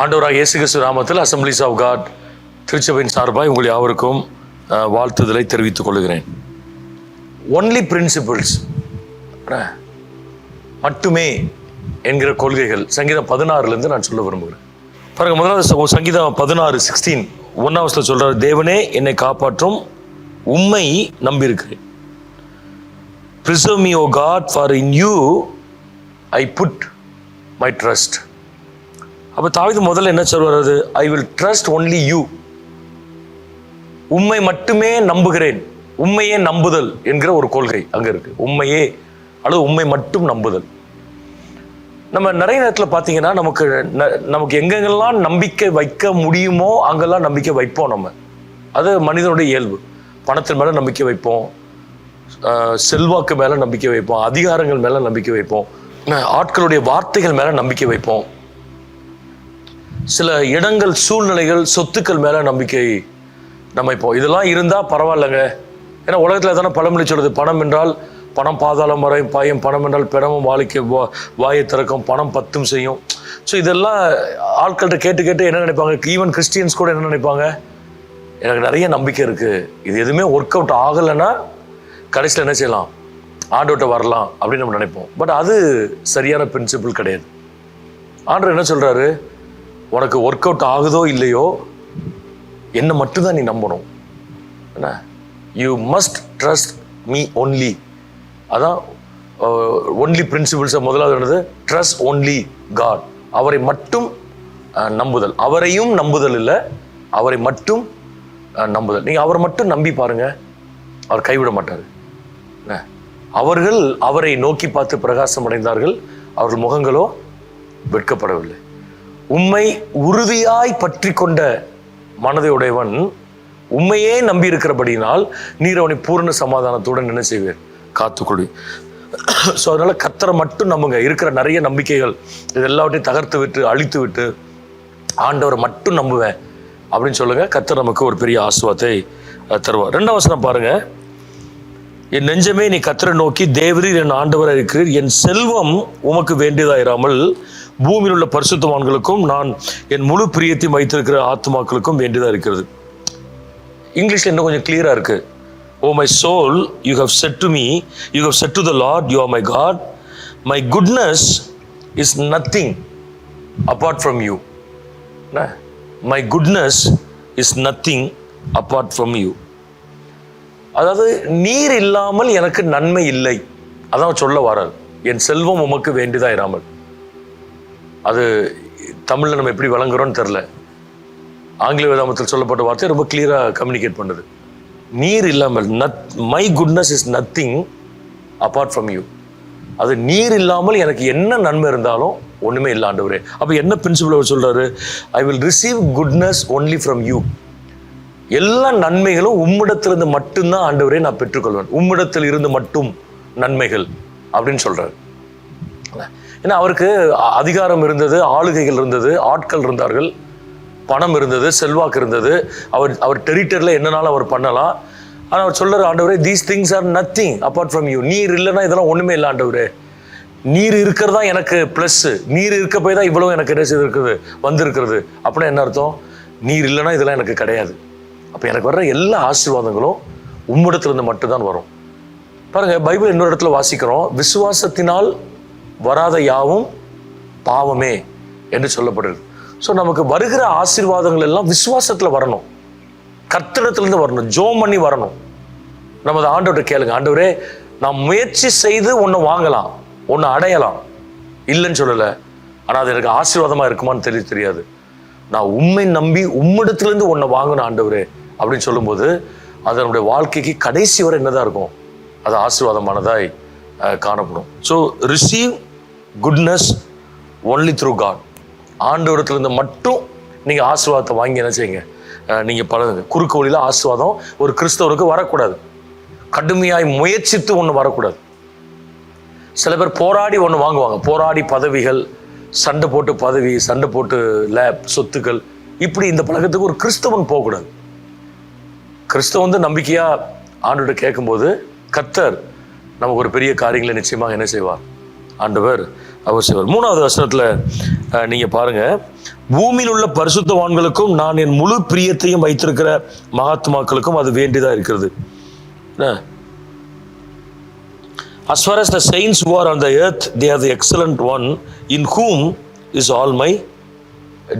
ஆண்டவராக இயேசு கிறிஸ்து நாமத்தில் அசம்பிளிஸ் ஆஃப் காட் திருச்சபையின் சார்பாக உங்கள் யாவருக்கும் வாழ்த்துதலை தெரிவித்துக் கொள்கிறேன். ஒன்லி பிரின்சிபிள்ஸ் மட்டுமே என்கிற கொள்கைகள் சங்கீதம் 16 நான் சொல்ல விரும்புகிறேன். பாருங்க, முதலாவது சங்கீதம் 16:16 1 சொல்றாரு, தேவனே என்னை காப்பாற்றும், உம்மை நம்பியிருக்கிறேன். Preserve me, O God, for in you I put my trust. அப்போ தாவீது முதல்ல என்ன சொல்றாரு? I will trust only you. உண்மை மட்டுமே நம்புகிறேன். உண்மையே நம்புதல் என்கிற ஒரு கொள்கை அங்க இருக்கு. உண்மையே அல்லது உண்மை மட்டும் நம்புதல். நம்ம நிறைய நேரத்தில் பார்த்தீங்கன்னா நமக்கு எங்கெங்கெல்லாம் நம்பிக்கை வைக்க முடியுமோ அங்கெல்லாம் நம்பிக்கை வைப்போம். நம்ம அது மனிதனுடைய இயல்பு. பணத்தின் மேலே நம்பிக்கை வைப்போம், செல்வாக்கு மேலே நம்பிக்கை வைப்போம், அதிகாரங்கள் மேலே நம்பிக்கை வைப்போம், ஆட்களுடைய வார்த்தைகள் மேலே நம்பிக்கை வைப்போம், சில இடங்கள், சூழ்நிலைகள், சொத்துக்கள் மேலே நம்பிக்கை நம்ம வைப்போம். இதெல்லாம் இருந்தால் பரவாயில்லைங்க. ஏன்னா உலகத்தில் தானே பழமொழி சொல்லுது, பணம் என்றால் பணம் பாதாளம் வரை பாயும், பணம் என்றால் பிணமும் வாயை திறக்கும், பணம் 10 செய்யும். ஸோ இதெல்லாம் ஆட்கள்கிட்ட கேட்டு என்ன நினைப்பாங்க? ஈவன் கிறிஸ்டியன்ஸ் கூட என்ன நினைப்பாங்க? எனக்கு நிறைய நம்பிக்கை இருக்குது, இது எதுவுமே ஒர்க் அவுட் ஆகலைன்னா கடைசியில் என்ன செய்யலாம்? ஆண்டவர்கிட்ட வரலாம் அப்படின்னு நம்ம நினைப்போம். பட் அது சரியான பிரின்சிபிள் கிடையாது. ஆண்டவர் என்ன சொல்கிறாரு? உனக்கு ஒர்க் அவுட் ஆகுதோ இல்லையோ என்னை மட்டும்தான் நீ நம்பணும். என்ன? You must trust me only. அதான் ஒன்லி பிரின்சிபிள்ஸை முதலாவது என்னது? Trust only God. அவரை மட்டும் நம்புதல். அவரையும் நம்புதல் இல்லை, அவரை மட்டும் நம்புதல். நீங்கள் அவரை மட்டும் நம்பி பாருங்க, அவர் கைவிட மாட்டார். அவர்கள் அவரை நோக்கி பார்த்து பிரகாசம் அடைந்தார்கள், அவர்கள் முகங்களோ வெட்கப்படவில்லை. உம்மை உறுதியாய் பற்றி கொண்ட மனதை உடையவன் உண்மையே நம்பி இருக்கிறபடினால் நீர் அவனை பூர்ண சமாதானத்துடன் என்ன செய்வேன்? காத்துக்கொள்ளு. ஸோ அதனால கர்த்தரை மட்டும் நம்புங்க. இருக்கிற நிறைய நம்பிக்கைகள் இது எல்லாவற்றையும் தகர்த்து விட்டு அழித்து விட்டு ஆண்டவரை மட்டும் நம்புவேன் அப்படின்னு சொல்லுங்க. கர்த்தர் நமக்கு ஒரு பெரிய ஆசீர்வாதத்தை தருவார். 2ஆம் வசனம் பாருங்க, என் நெஞ்சமே நீ கர்த்தரை நோக்கி தேவரீர் என் ஆண்டவராக இருக்கிறீர், என் செல்வம் உமக்கு வேண்டியதாயிராமல் பூமியில் உள்ள பரிசுத்தவான்களுக்கும் நான் என் முழு பிரியத்தையும் வைத்திருக்கிற ஆத்மாக்களுக்கும் வேண்டியதாக இருக்கிறது. இங்கிலீஷ்ல இன்னும் கொஞ்சம் கிளியரா இருக்கு. Oh my soul, you have said to me, you have said to the Lord, you are my God, my goodness is nothing apart from you. My goodness is nothing apart from you. அதாவது நீர் இல்லாமல் எனக்கு நன்மை இல்லை, அதான் சொல்ல வராது. என் செல்வம் உமக்கு வேண்டியதாயிராமல். அது தமிழில் நம்ம எப்படி வழங்குறோன்னு தெரில. ஆங்கில வேதாமத்தில் சொல்லப்பட்ட வார்த்தை ரொம்ப கிளியராக கம்யூனிகேட் பண்ணுது. நீர் இல்லாமல், my goodness is nothing apart from you. அது நீர் இல்லாமல் எனக்கு என்ன நன்மை இருந்தாலும் ஒன்றுமே இல்லை ஆண்டவரே. அப்போ என்ன பிரின்சிபல் அவர் சொல்கிறாரு? I will receive goodness only from you. எல்லா நன்மைகளும் உம்மிடத்திலிருந்து மட்டும்தான் ஆண்டவரே நான் பெற்றுக்கொள்வேன். உம்மிடத்தில் இருந்து மட்டும் நன்மைகள் அப்படின்னு சொல்கிறார். ஏன்னா அவருக்கு அதிகாரம் இருந்தது, ஆளுகைகள் இருந்தது, ஆட்கள் இருந்தார்கள், பணம் இருந்தது, செல்வாக்கு இருந்தது. அவர் டெரிட்டரியில் என்னன்னாலும் அவர் பண்ணலாம். ஆனால் அவர் சொல்கிறார், ஆண்டவரே these things are nothing apart from you. நீர் இல்லைன்னா இதெல்லாம் ஒன்றுமே இல்லை ஆண்டவரே. நீர் இருக்கிறதா எனக்கு ப்ளஸ்ஸு. நீர் இருக்க போய் தான் இவ்வளோ எனக்கு என்ன செய்திருக்குது, வந்திருக்கிறது. அப்படின்னா என்ன அர்த்தம்? நீர் இல்லைன்னா இதெல்லாம் எனக்கு கிடையாது. அப்போ எனக்கு வர்ற எல்லா ஆசீர்வாதங்களும் உம்மிடத்திலிருந்து மட்டும்தான் வரும். பாருங்க, பைபிள் இன்னொரு இடத்துல வாசிக்கிறோம், விசுவாசத்தினால் வராத யாவும் பாவமே என்று சொல்லப்படுது. ஸோ நமக்கு வருகிற ஆசீர்வாதங்கள் எல்லாம் விசுவாசத்தில் வரணும், கர்த்தரிடத்திலிருந்து வரணும், ஜோம் பண்ணி வரணும். நமது ஆண்டவர்கிட்ட கேளுங்க, ஆண்டவரே நான் முயற்சி செய்து ஒன்று வாங்கலாம், ஒன்று அடையலாம், இல்லைன்னு சொல்லலை, ஆனால் அது எனக்கு ஆசீர்வாதமாக இருக்குமான்னு தெரியாது. நான் உண்மை நம்பி உம்மிடத்திலிருந்து ஒன்றை வாங்கணும் ஆண்டவரே அப்படின்னு சொல்லும்போது அது நம்முடைய வாழ்க்கைக்கு கடைசி வரை என்னதான் இருக்கும்? அது ஆசீர்வாதமானதாய் காணப்படும். So receive goodness only through God. ஆண்டவரத்திலிருந்து மட்டும் நீங்கள் ஆசீர்வாதத்தை வாங்கி என்ன செய்யுங்க, நீங்கள் பழகுங்க. குறுக்கு வழியில் ஆசீர்வாதம் ஒரு கிறிஸ்தவருக்கு வரக்கூடாது. கடுமையாய் முயற்சித்து ஒன்று வரக்கூடாது. சில பேர் போராடி ஒன்று வாங்குவாங்க, போராடி பதவிகள், சண்டை போட்டு பதவி, சண்டை போட்டு லேப், சொத்துக்கள், இப்படி இந்த பழக்கத்துக்கு ஒரு கிறிஸ்தவன் போகக்கூடாது. கிறிஸ்தவன் நம்பிக்கையாக ஆண்டவர்கிட்ட கேட்கும்போது கர்த்தர் நமக்கு ஒரு பெரிய காரியங்களை நிச்சயமாக என்ன செய்வார்? ஆண்டவர் அவர் செய்வார். 3வது வசனத்தில் நீங்கள் பாருங்கள், பூமியில் உள்ள பரிசுத்தவான்களுக்கும் நான் என் முழு பிரியத்தையும் வைத்திருக்கிற மகாத்மாக்களுக்கும் அது வேண்டியதா இருக்கிறது. As far as the saints who are on the earth, they are the excellent one in whom is all my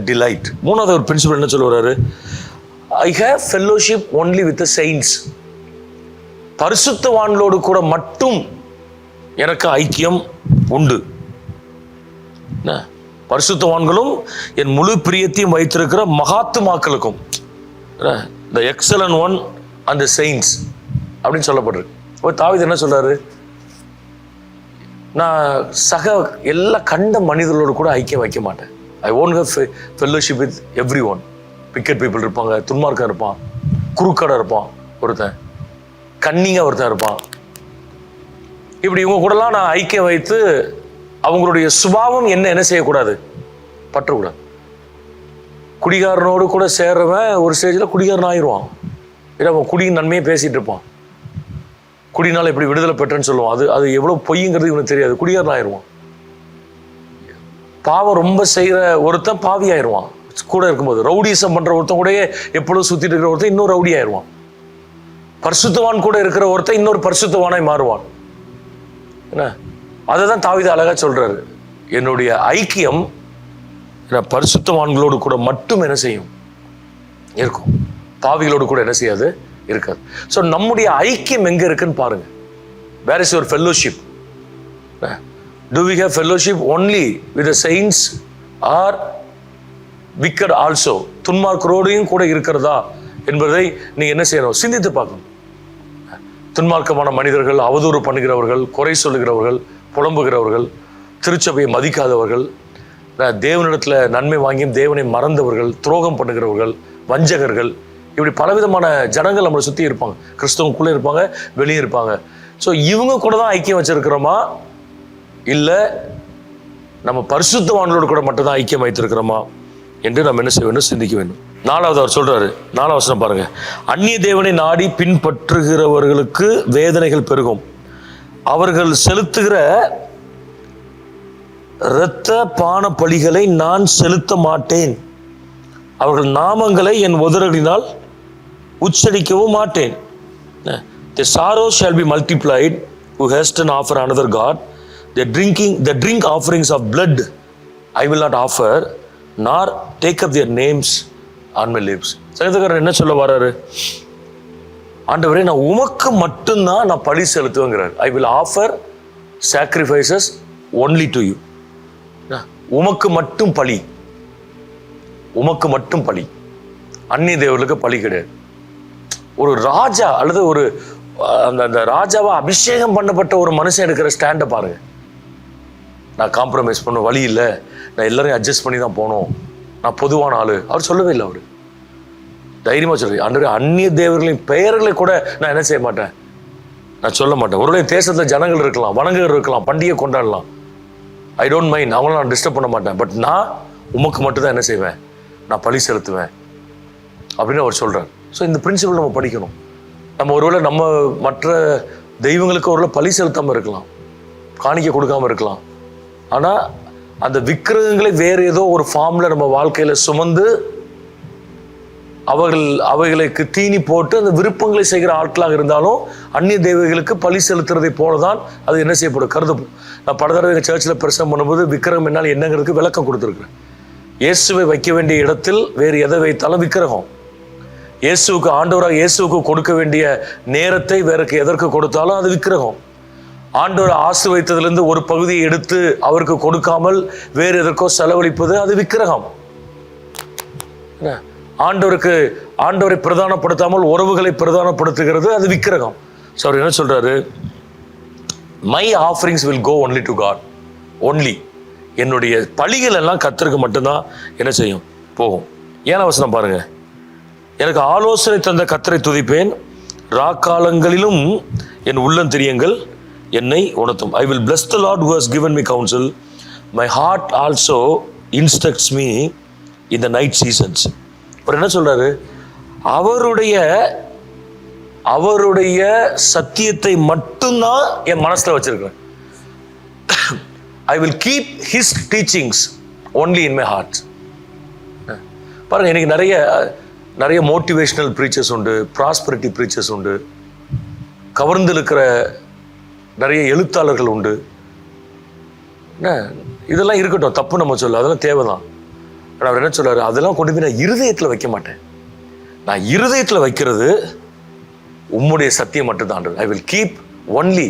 delight. மூணாவது ஒரு பிரின்சிபல் என்ன சொல்லுவாரு? I have fellowship only with the saints. பரிசுத்தவான்களோடு கூட மட்டும் எனக்கு ஐக்கியம் உண்டு. பரிசுத்தவான்களும் என் முழு பிரியத்தையும் வைத்திருக்கிற மகாத்மாக்களுக்கும், the excellent one and the saints அப்படின்னு சொல்லப்படுறது. தாவீது என்ன சொல்றாரு? நான் எல்லா கண்ட மனிதர்களோடு கூட ஐக்கியம் வைக்க மாட்டேன். ஐ won't have fellowship with everyone. wicked people இருப்பாங்க, துன்மார்க்கா இருப்பான், குறுக்கடை இருப்பான், ஒருத்தன் கன்னிங்கா ஒருத்தன் இருப்பான். இப்படி இவங்க கூடலாம் நான் ஐக்கியம் வைத்து அவங்களுடைய சுபாவம் என்ன செய்யக்கூடாது? பற்றக்கூடாது. குடிகாரனோடு கூட சேர்றவன் ஒரு ஸ்டேஜில் குடிகாரன் ஆயிடுவான். இல்லை அவன் குடியின் நன்மையை பேசிட்டு இருப்பான். குடினால இப்படி விடுதலை பெற்றேன்னு சொல்லுவான். அது எவ்வளோ பொய்ங்கிறது இவனுக்கு தெரியாது. குடிகாரன் ஆயிடுவான். பாவம் ரொம்ப செய்கிற ஒருத்தன் பாவி ஆயிடுவான். கூட இருக்கும்போது ரவுடிசம் பண்ற ஒருத்தன் கூட எப்பொழுதும் சுத்திட்டு இருக்கிற ஒருத்தன் இன்னொரு ரவுடி ஆயிடுவான். பரிசுத்தவான் கூட இருக்கிற ஒருத்தன் இன்னொரு பரிசுத்தவானாய் மாறுவான். என்ன அதை தான் தாவீது அழகா சொல்றாரு. என்னுடைய ஐக்கியம் பரிசுத்தவான்களோடு கூட மட்டும் என்ன செய்யும்? இருக்கும். பாவிகளோடு கூட என்ன செய்யாது? இருக்காது. ஸோ நம்முடைய ஐக்கியம் எங்க இருக்குன்னு பாருங்க. Where is your fellowship? Do we have fellowship only with the saints or wicked also? துன்மார்க்கரோடையும் கூட இருக்கிறதா என்பதை நீங்க என்ன செய்யணும்? சிந்தித்து பார்க்கணும். துன்மார்க்கமான மனிதர்கள், அவதூறு பண்ணுகிறவர்கள், குறை சொல்லுகிறவர்கள், புலம்புகிறவர்கள், திருச்சபையை மதிக்காதவர்கள், தேவனிடத்துல நன்மை வாங்கியும் தேவனை மறந்தவர்கள், துரோகம் பண்ணுகிறவர்கள், வஞ்சகர்கள், இப்படி பலவிதமான ஜனங்கள் நம்மளை சுற்றி இருப்பாங்க. கிறிஸ்தவங்களுக்குள்ளே இருப்பாங்க, வெளியே இருப்பாங்க. ஸோ இவங்க கூட தான் ஐக்கியம் வச்சிருக்கிறோமா, இல்லை நம்ம பரிசுத்தவான்களோடு கூட மட்டும் தான் ஐக்கியம் வைத்திருக்கிறோமா என்று நம்ம என்ன செய்ய வேண்டும்? சிந்திக்க வேண்டும். நாலாவது அவர் சொல்றாரு, 4ஆம் வசனம் பாருங்க. அந்நிய தேவனை நாடி பின்பற்றுகிறவர்களுக்கு வேதனைகள் பெருகும். அவர்கள் செலுத்துகிற இரத்த பான பலிகளை நான் செலுத்த மாட்டேன். அவர்கள் நாமங்களை என் உதடுகளினால் உச்சரிக்கவும் மாட்டேன். The sorrow shall be multiplied who hasten offer another god. The drink offerings of blood I will not offer, nor take up their names on my lips. சங்கீதக்காரர் என்ன சொல்ல வராரு? ஆண்டவரே, நான் உமக்கு மட்டும்தான் நான் பலி செலுத்துவேங்கிறார். I will offer sacrifices only to you. உமக்கு மட்டும் பலி, உமக்கு மட்டும் பலி, அந்நிய தேவர்களுக்கு பலி கிடையாது. ஒரு ராஜா அல்லது ஒரு அந்த ராஜாவா அபிஷேகம் பண்ணப்பட்ட ஒரு மனுஷன் எடுக்கிற ஸ்டாண்டை பாருங்க. நான் காம்ப்ரமைஸ் பண்ண வழி இல்லை, நான் எல்லாரையும் அட்ஜஸ்ட் பண்ணி தான் போனோம், நான் பொதுவான ஆளு, அவர் சொல்லவே இல்லை. அவர் தைரியமா சொல்றாரு, அன்று அந்நிய தேவர்களின் பெயர்களை கூட நான் என்ன செய்ய மாட்டேன், நான் சொல்ல மாட்டேன். ஒருவேளை தேசத்துல ஜனங்கள் இருக்கலாம், வணங்குகள் இருக்கலாம், பண்டிகை கொண்டாடலாம், ஐ டோன்ட் மைண்ட், அவங்கள நான் டிஸ்டர்ப் பண்ண மாட்டேன். பட் நான் உமக்கு மட்டும் தான் என்ன செய்வேன், நான் பலி செலுத்துவேன் அப்படின்னு அவர் சொல்றாரு. ஸோ இந்த பிரின்சிபல் நம்ம படிக்கணும். நம்ம ஒருவேளை நம்ம மற்ற தெய்வங்களுக்கு ஒருவேளை பலி செலுத்தாமல் இருக்கலாம், காணிக்கை கொடுக்காம இருக்கலாம். ஆனால் அந்த விக்கிரகங்களை வேறு ஏதோ ஒரு ஃபார்ம்ல நம்ம வாழ்க்கையில சுமந்து அவைகளுக்கு தீனி போட்டு அந்த விருப்பங்களை செய்கிற ஆட்களாக இருந்தாலும் அந்நிய தெய்வங்களுக்கு பலி செலுத்துறதை போலதான் அது என்ன செய்யப்படும், கருதப்படும். நான் பல தடவை எங்கள் சர்ச்சில் பிரசங்கம் பண்ணும்போது விக்கிரகம் என்னால் என்னங்கிறதுக்கு விளக்கம் கொடுத்துருக்குறேன். இயேசுவை வைக்க வேண்டிய இடத்தில் வேறு எதை வைத்தாலும் விக்கிரகம். இயேசுவுக்கு, ஆண்டவராக இயேசுவுக்கு கொடுக்க வேண்டிய நேரத்தை வேறக்கு எதற்கு கொடுத்தாலும் அது விக்கிரகம். ஆண்டவர் ஆசீர்வதித்ததிலிருந்து ஒரு பகுதியை எடுத்து அவருக்கு கொடுக்காமல் வேறு எதற்கோ செலவழிப்பது அது விக்கிரகம். ஆண்டவரை பிரதானப்படுத்தாமல் உறவுகளை பிரதானப்படுத்துகிறது அது விக்கிரகம். ஸோ அவர் என்ன சொல்றாரு, my offerings will go only to God only. என்னுடைய பலிகள் எல்லாம் கர்த்தருக்கு மட்டும்தான் என்ன செய்யும், போகும். 7ஆம் வசனம் பாருங்க. எனக்கு ஆலோசனை தந்த கர்த்தரை துதிப்பேன், ராக்காலங்களிலும் என் உள்ளந்தெரியங்கள் என்னை உணர்த்தும். I will bless the Lord who has given me counsel. My heart also instructs me in the night seasons. அவர் என்ன சொல்றாரு, அவருடைய சத்தியத்தை மட்டும்தான் என் மனசுல வச்சிருக்கிறேன். I will keep his teachings only in my heart. பாருங்க, இன்னைக்கு நிறைய மோட்டிவேஷனல் ப்ரீச்சர்ஸ் உண்டு, ப்ராஸ்பரிட்டி ப்ரீச்சர்ஸ் உண்டு, கவர்ந்து இருக்கிற நிறைய எழுத்தாளர்கள் உண்டு. என்ன இதெல்லாம் இருக்கட்டும், தப்பு நம்ம சொல்ல, அதெல்லாம் தேவைதான். அவர் என்ன சொல்றாரு, அதெல்லாம் கொண்டு போய் நான் இருதயத்தில் வைக்க மாட்டேன். நான் இருதயத்தில் வைக்கிறது உம்முடைய சத்தியம் மட்டும்தான். I will keep only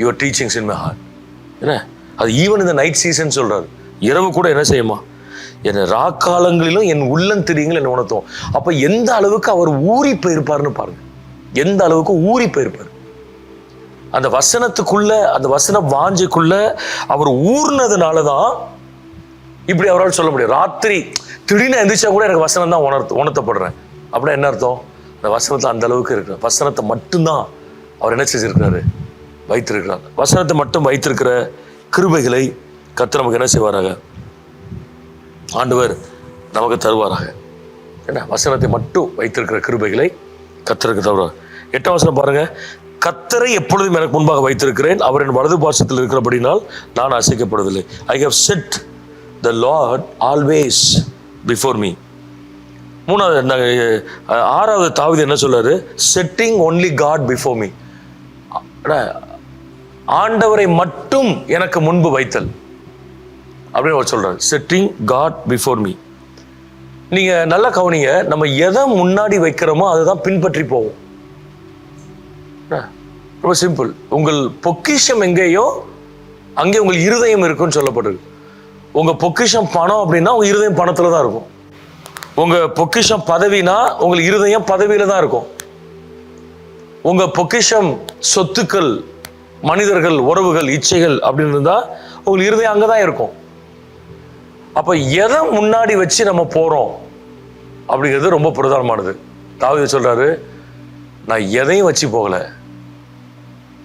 your teachings in my heart. என்ன அது ஈவன் இந்த நைட் சீசன் சொல்றாரு, இரவு கூட என்ன செய்யுமா, என் ராக்காலங்களிலும் என் உள்ளம் தெரியுங்கள் என்ன உணர்த்தும். அப்ப எந்த அளவுக்கு அவர் ஊறி போயிருப்பாருன்னு பாருங்க, எந்த அளவுக்கு ஊறி போயிருப்பார். அந்த வசனத்துக்குள்ள, அந்த வசன வாஞ்சைக்குள்ள அவர் ஊர்னதுனாலதான் இப்படி அவரால் சொல்ல முடியும். ராத்திரி திடீர்னு எந்திரிச்சா கூட எனக்கு வசனம் தான் உணர்த்தப்படுறேன் அப்படின்னா என்ன அர்த்தம்? அந்த வசனத்தை அந்த அளவுக்கு இருக்கு. வசனத்தை மட்டும்தான் அவர் என்ன செஞ்சிருக்கிறாரு, வைத்திருக்கிறார். வசனத்தை மட்டும் வைத்திருக்கிற கிருபைகளை கர்த்தர் நமக்கு என்ன செய்வாராக, ஆண்டவர் நமக்கு தருவாராக. என்ன வசனத்தை மட்டும் வைத்திருக்கிற கிருபைகளை கர்த்தருக்கு தருவார். 8ஆம் வசனம் பாருங்க, கர்த்தரை எப்பொழுதும் எனக்கு முன்பாக வைத்திருக்கிறேன், அவர் என் வலது பார்சத்தில் இருக்கிறபடினால் நான் அசைக்கப்படுவதில்லை. I have set the Lord always before me. 6வது தாவீது என்ன சொல்றாரு, setting only God before me. ஆண்டவரை மட்டும் எனக்கு முன்பு வைத்தல் அப்படின்னு அவர் சொல்றாரு, செட்டிங் காட் பிஃபோர் மீ. நீங்க நல்லா கவனிங்க, நம்ம எதை முன்னாடி வைக்கிறோமோ அதுதான் பின்பற்றி போவோம். ரொம்ப சிம்பிள். உங்கள் பொக்கிஷம் எங்கேயோ அங்கே உங்கள் இருதயம் இருக்குன்னு சொல்லப்படுது. உங்க பொக்கிஷம் பணம் அப்படின்னா உங்க இருதயம் பணத்துல தான் இருக்கும். உங்க பொக்கிஷம் பதவினா உங்கள் இருதயம் பதவியில தான் இருக்கும். உங்க பொக்கிஷம் சொத்துக்கள், மனிதர்கள், உறவுகள், இச்சைகள் அப்படின்னு இருந்தா உங்கள் இருதயம் அங்கதான் இருக்கும். அப்ப எதை முன்னாடி வச்சு நம்ம போறோம் அப்படிங்கிறது ரொம்ப பிரதானமானது. தாவீது சொல்றாரு, நான் எதையும் வச்சு போகல,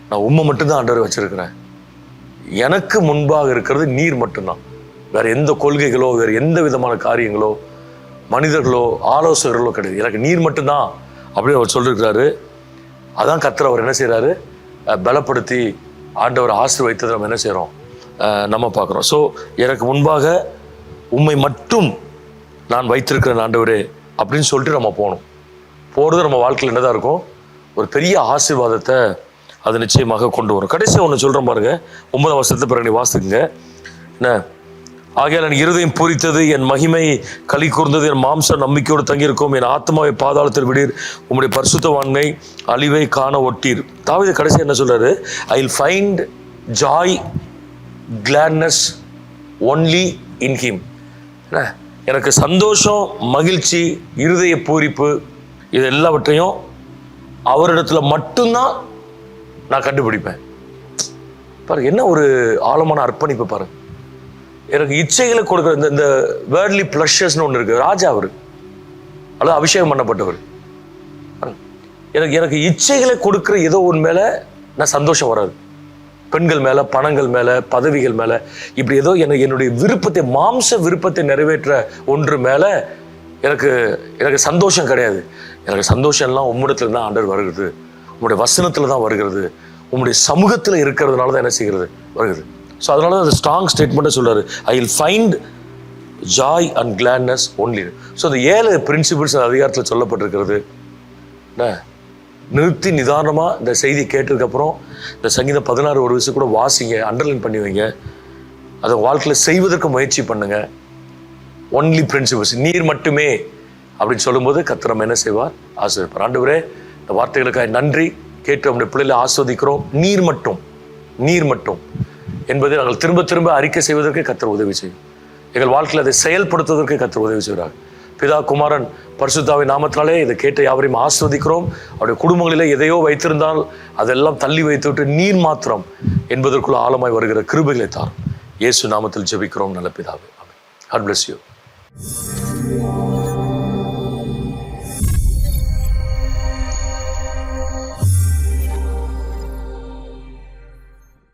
நான் உம்மை மட்டும்தான் ஆண்டவரை வச்சிருக்கிறேன். எனக்கு முன்பாக இருக்கிறது நீர் மட்டும்தான். வேற எந்த கொள்கைகளோ, வேற எந்த விதமான காரியங்களோ, மனிதர்களோ, ஆலோசகர்களோ கிடையாது. எனக்கு நீர் மட்டும்தான் அப்படின்னு அவர் சொல்லியிருக்கிறாரு. அதான் கர்த்தர் அவர் என்ன செய்யறாரு, பலப்படுத்தி ஆண்டவர் ஆசீர்வதித்ததை நம்ம என்ன செய்யறோம், நம்ம பார்க்குறோம். ஸோ எனக்கு முன்பாக உம்மை மட்டும் நான் வைத்திருக்கிறேன் ஆண்டவரே அப்படின்னு சொல்லிட்டு நம்ம போகிறது நம்ம வாழ்க்கையில் என்னதான் இருக்கும், ஒரு பெரிய ஆசீர்வாதத்தை அது நிச்சயமாக கொண்டு வரும். கடைசியாக ஒன்று சொல்கிறேன் பாருங்க, 9ஆம் வசனத்தை பிறகு நீ வாசிக்குங்க. என்ன, ஆகையால் என் இருதயம் பூரித்தது, என் மகிமை களி கூர்ந்தது, என் மாம்சம் நம்பிக்கையோடு தங்கியிருக்கும், என் ஆத்மாவை பாதாளத்தில் விடீர், உம்முடைய பரிசுத்தவான்மை அழிவை காண ஒட்டீர். தாவீது கடைசி என்ன சொல்றாரு, I will find Joy gladness only in him. எனக்கு சந்தோஷம், மகிழ்ச்சி, இருதய பூரிப்பு இது எல்லாவற்றையும் அவரிடத்துல மட்டும்தான் நான் கண்டுபிடிப்பேன். பாருங்க என்ன ஒரு ஆழமான அர்ப்பணிப்பு பாருங்க. எனக்கு இச்சைகளை கொடுக்குற இந்த வேர்ட்லி பிளஷர்ஸ்னு ஒன்று இருக்கு. ராஜா அவர் அல்லது அபிஷேகம் பண்ணப்பட்டவர். எனக்கு இச்சைகளை கொடுக்குற ஏதோ ஒன்று மேல நான் சந்தோஷம் வராது. பெண்கள் மேல, பணங்கள் மேல, பதவிகள் மேல, இப்படி ஏதோ என்னுடைய விருப்பத்தை, மாம்ச விருப்பத்தை நிறைவேற்ற ஒன்று மேல எனக்கு சந்தோஷம் கிடையாது. எனக்கு சந்தோஷம் எல்லாம் உம்மிடத்துல தான் ஆண்டவர் வருகிறது, உங்களுடைய வசனத்துல தான் வருகிறது, உங்களுடைய சமூகத்துல இருக்கிறதுனால தான் என்ன செய்கிறது வருகிறது. ஸோ அதனால தான் அந்த ஸ்ட்ராங் ஸ்டேட்மெண்ட்டை சொல்றாரு, I will find Joy and gladness only. So அந்த 7 பிரின்சிபிள்ஸ் அந்த அதிகாரத்தில் சொல்லப்பட்டிருக்கிறது. நிறுத்தி நிதானமாக இந்த செய்தி கேட்டதுக்கப்புறம் இந்த சங்கீதம் 16 ஒரு விஷயம் கூட வாசிங்க, அண்டர்லைன் பண்ணி வைங்க, அதை வாழ்க்கையில் செய்வதற்கு முயற்சி பண்ணுங்க. ஒன்லி பிரின்சிபிள்ஸ், நீர் மட்டுமே அப்படின்னு சொல்லும்போது கர்த்தர் நம்ம என்ன செய்வார், ஆசீர்வதிப்பார். ஆண்டவரே, இந்த வார்த்தைகளுக்காக நன்றி. கேட்டு நம்முடைய பிள்ளைகளை ஆஸ்வதிக்கிறோம். நீர் மட்டும் என்பதை நாங்கள் திரும்ப திரும்ப அறிக்கை செய்வதற்கு கர்த்தர் உதவி செய்யும். எங்கள் வாழ்க்கையில் அதை செயல்படுத்துவதற்கு கர்த்தர் உதவி செய்கிறார். பிதா, குமாரன், பரிசுத்தாவின் நாமத்தினாலே இதை கேட்ட யாவரையும் ஆஸ்வதிக்கிறோம். அவருடைய குடும்பங்களிலே எதையோ வைத்திருந்தால் அதெல்லாம் தள்ளி வைத்துவிட்டு நீர் மாத்திரம் என்பதற்குள்ள ஆழமாய் வருகிற கிருபைகளை தாரும். இயேசு நாமத்தில் ஜெபிக்கிறோம் நல்ல பிதாவே. ஆமென். God bless you.